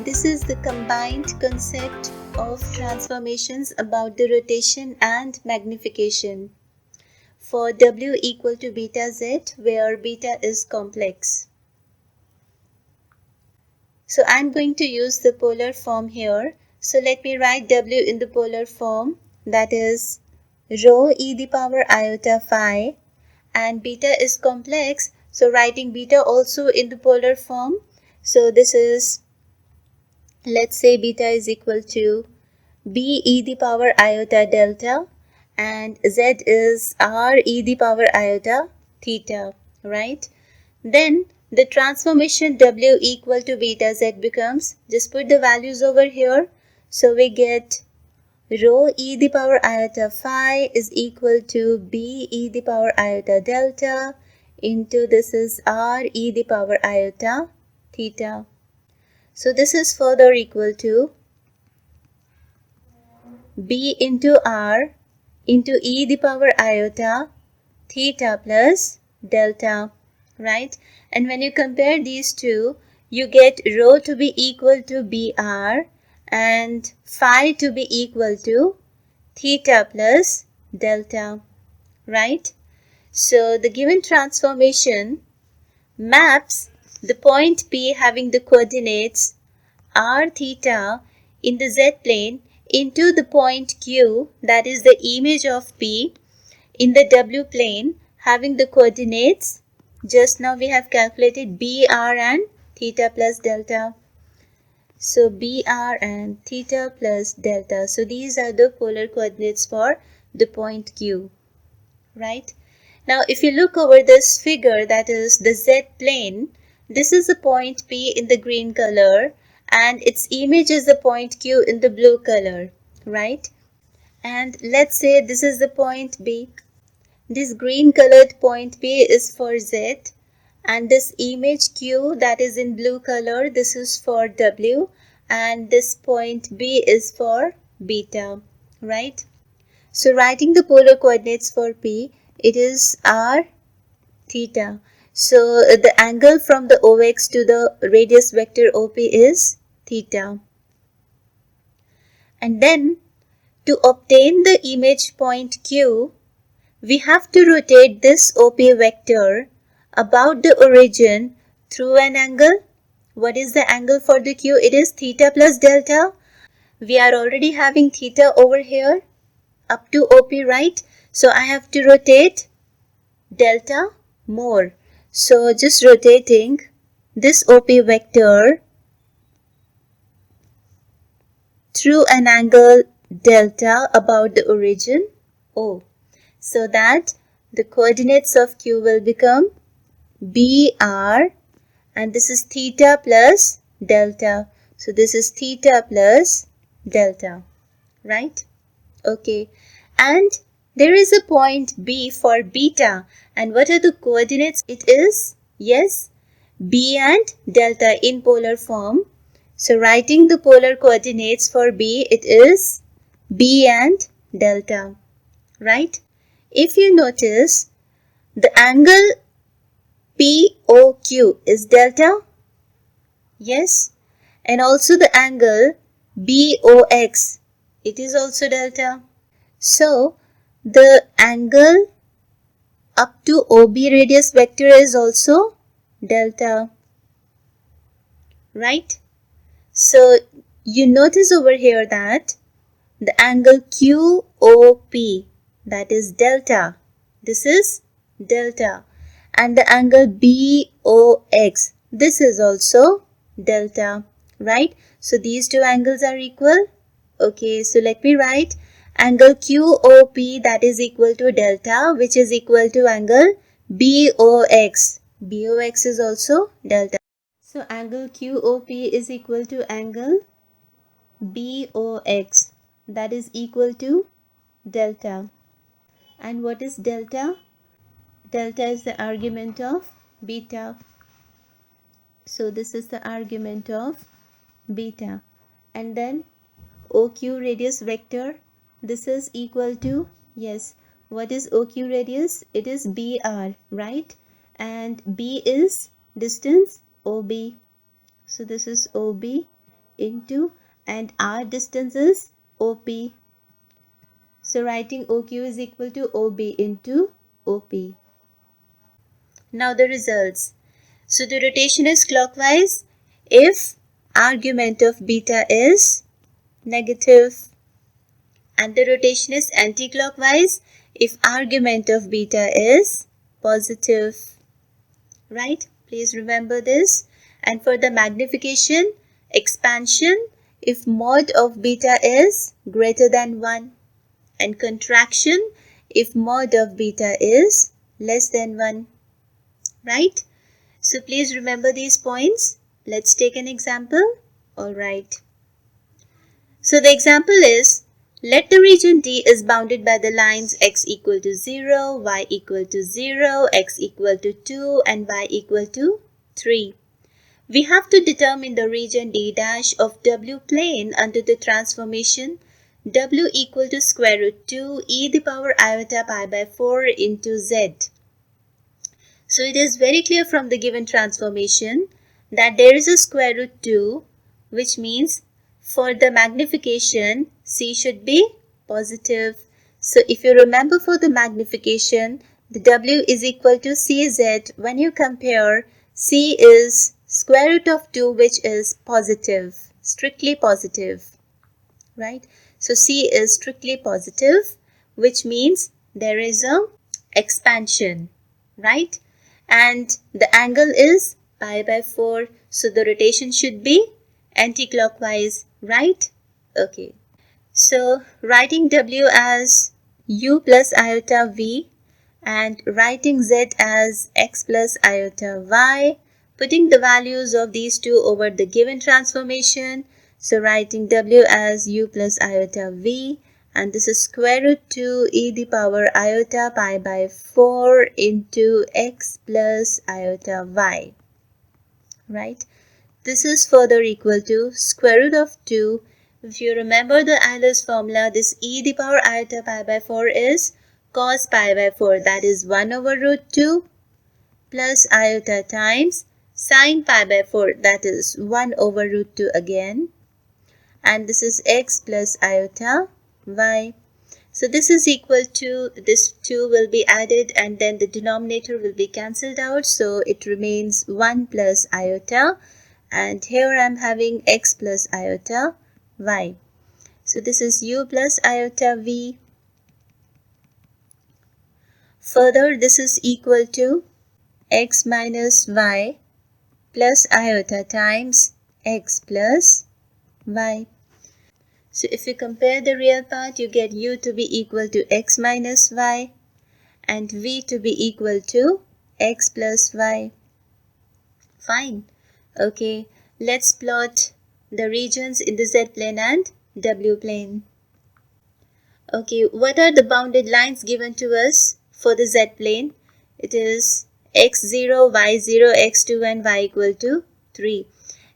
this is the combined concept of transformations about the rotation and magnification for W equal to beta Z, where beta is complex. So I'm going to use the polar form here. So let me write W in the polar form, that is rho e the power iota phi, and beta is complex, so writing beta also in the polar form. So this is, let's say beta is equal to b e the power iota delta, and z is r e the power iota theta, right? Then the transformation W equal to beta Z becomes, just put the values over here. So we get rho e the power iota phi is equal to b e the power iota delta into this is r e the power iota theta. So this is further equal to b into r into e the power iota theta plus delta, right? And when you compare these two, you get rho to be equal to br and phi to be equal to theta plus delta, right? So the given transformation maps the point P having the coordinates r theta in the z plane into the point Q, that is the image of P, in the W plane having the coordinates, just now we have calculated BR and theta plus delta. So BR and theta plus delta. So these are the polar coordinates for the point Q, right? Now if you look over this figure, that is the Z plane, this is the point P in the green color and its image is the point Q in the blue color, right? And let's say this is the point B. This green colored point P is for Z, and this image Q that is in blue color, this is for W, and this point B is for beta, right? So writing the polar coordinates for P, it is r theta. So the angle from the OX to the radius vector OP is theta. And then to obtain the image point Q, we have to rotate this OP vector about the origin through an angle. What is the angle for the Q? It is theta plus delta. We are already having theta over here up to OP, right? So I have to rotate delta more. So just rotating this OP vector through an angle delta about the origin O, so that the coordinates of Q will become BR, and this is theta plus delta. So this is theta plus delta, right? Okay. And there is a point B for beta. And what are the coordinates? It is, yes, B and delta in polar form. So writing the polar coordinates for B, it is B and delta, right? If you notice, the angle POQ is delta, yes, and also the angle BOX, it is also delta. So the angle up to OB radius vector is also delta, right? So you notice over here that the angle QOP, that is delta, this is delta, and the angle BOX, this is also delta, right? So these two angles are equal. Okay, so let me write angle QOP, that is equal to delta, which is equal to angle BOX. BOX is also delta. So angle QOP is equal to angle BOX, that is equal to delta. And what is delta? Delta is the argument of beta. So this is the argument of beta. And then OQ radius vector, this is equal to, yes, what is OQ radius? It is BR, right? And B is distance OB. So this is OB into, and our distance is OP. So writing OQ is equal to OB into OP. Now the results. So the rotation is clockwise if argument of beta is negative, and the rotation is anti-clockwise if argument of beta is positive. Right? Please remember this. And for the magnification, expansion if mod of beta is greater than 1, and contraction if mod of beta is less than 1. Right? So please remember these points. Let's take an example. Alright. So the example is, let the region D is bounded by the lines x equal to 0, y equal to 0, x equal to 2 and y equal to 3. We have to determine the region D dash of W plane under the transformation W equal to square root 2 e the power iota pi by 4 into z. So it is very clear from the given transformation that there is a square root 2, which means for the magnification, C should be positive. So if you remember for the magnification, the W is equal to CZ. When you compare, C is square root of 2, which is positive, strictly positive, right? So C is strictly positive, which means there is a expansion, right? And the angle is pi by 4. So the rotation should be anti-clockwise, right? Okay. So writing W as u plus iota v and writing z as x plus iota y, putting the values of these two over the given transformation. So writing W as u plus iota v, and this is square root 2 e the power iota pi by 4 into x plus iota y, right? This is further equal to square root of 2. If you remember the Euler's formula, this e the power iota pi by 4 is cos pi by 4, that is 1 over root 2 plus iota times sin pi by 4, that is 1 over root 2 again, and this is x plus iota y. So this is equal to, this 2 will be added and then the denominator will be cancelled out, so it remains 1 plus iota, and here I am having x plus iota y. So this is u plus iota v. Further, this is equal to x minus y plus iota times x plus y. So if you compare the real part, you get u to be equal to x minus y and v to be equal to x plus y. Fine. Okay, let's plot the regions in the z-plane and w-plane. Okay, what are the bounded lines given to us for the z-plane? It is x0, y0, x2 and y equal to 3.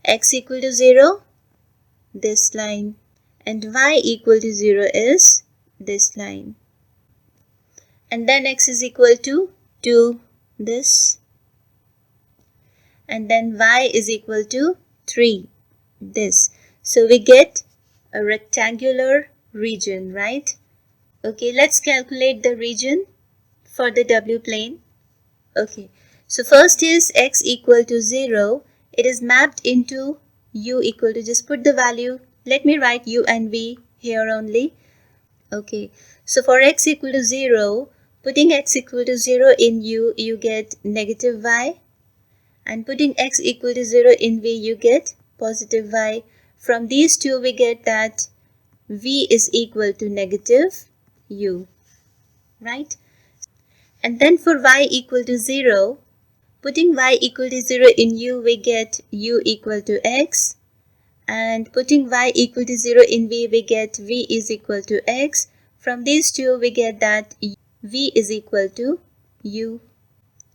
X equal to 0, this line, and y equal to 0 is this line. And then x is equal to 2, this. And then y is equal to 3, this. So we get a rectangular region, right? Okay, let's calculate the region for the w plane. Okay, so first is x equal to 0. It is mapped into u equal to, just put the value. Let me write u and v here only. Okay, so for x equal to 0, putting x equal to 0 in u, you get negative y. And putting x equal to 0 in v, you get positive y. From these two, we get that v is equal to negative u, right? And then for y equal to 0, putting y equal to 0 in u, we get u equal to x. And putting y equal to 0 in v, we get v is equal to x. From these two, we get that v is equal to u,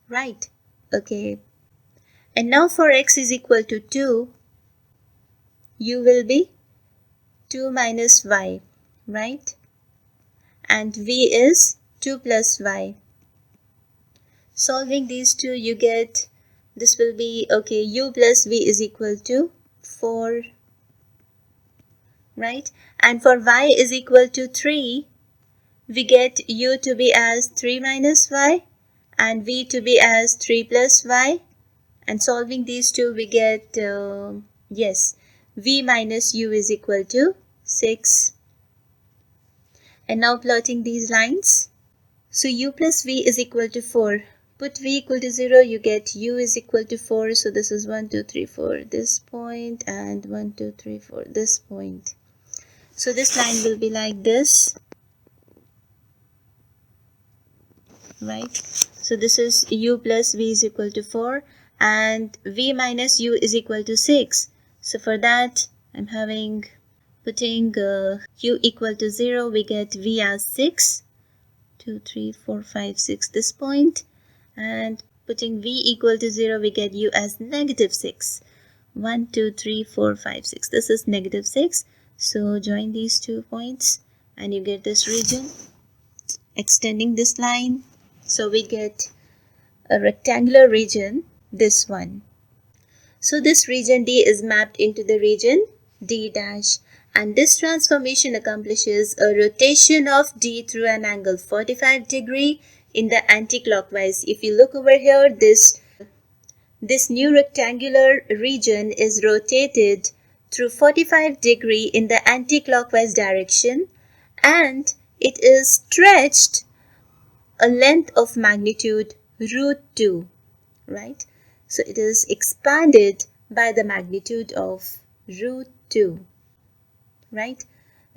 right? Okay. And now for x is equal to 2, u will be 2 minus y, right? And v is 2 plus y. Solving these two, you get, this will be, okay, u plus v is equal to 4. right? And for y is equal to 3, we get u to be as 3 minus y and v to be as 3 plus y. And solving these two, we get, yes, v minus u is equal to 6. And now plotting these lines. So u plus v is equal to 4. Put v equal to 0, you get u is equal to 4. So this is 1, 2, 3, 4 this point and 1, 2, 3, 4 this point. So this line will be like this, right? So this is u plus v is equal to 4 and v minus u is equal to 6. So for that, I'm putting u equal to 0, we get v as 6. 2, 3, 4, 5, 6 this point, and putting v equal to 0, we get u as negative 6. 1, 2, 3, 4, 5, 6. This is negative 6. So join these 2 points and you get this region. Extending this line, so we get a rectangular region, this one. So this region D is mapped into the region D dash, and this transformation accomplishes a rotation of D through an angle 45 degree in the anti-clockwise. If you look over here, this new rectangular region is rotated through 45 degree in the anti-clockwise direction, and it is stretched a length of magnitude root 2, right? So it is expanded by the magnitude of root 2, right?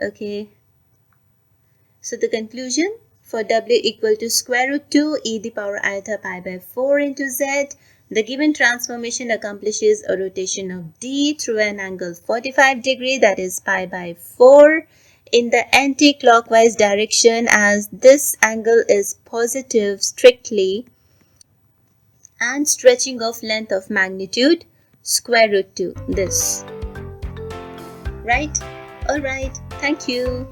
Okay. So the conclusion, for w equal to square root 2 e the power iota pi by 4 into z, the given transformation accomplishes a rotation of d through an angle 45 degree, that is pi by 4, in the anti-clockwise direction, as this angle is positive strictly, and stretching of length of magnitude square root 2, this, right? Alright, thank you.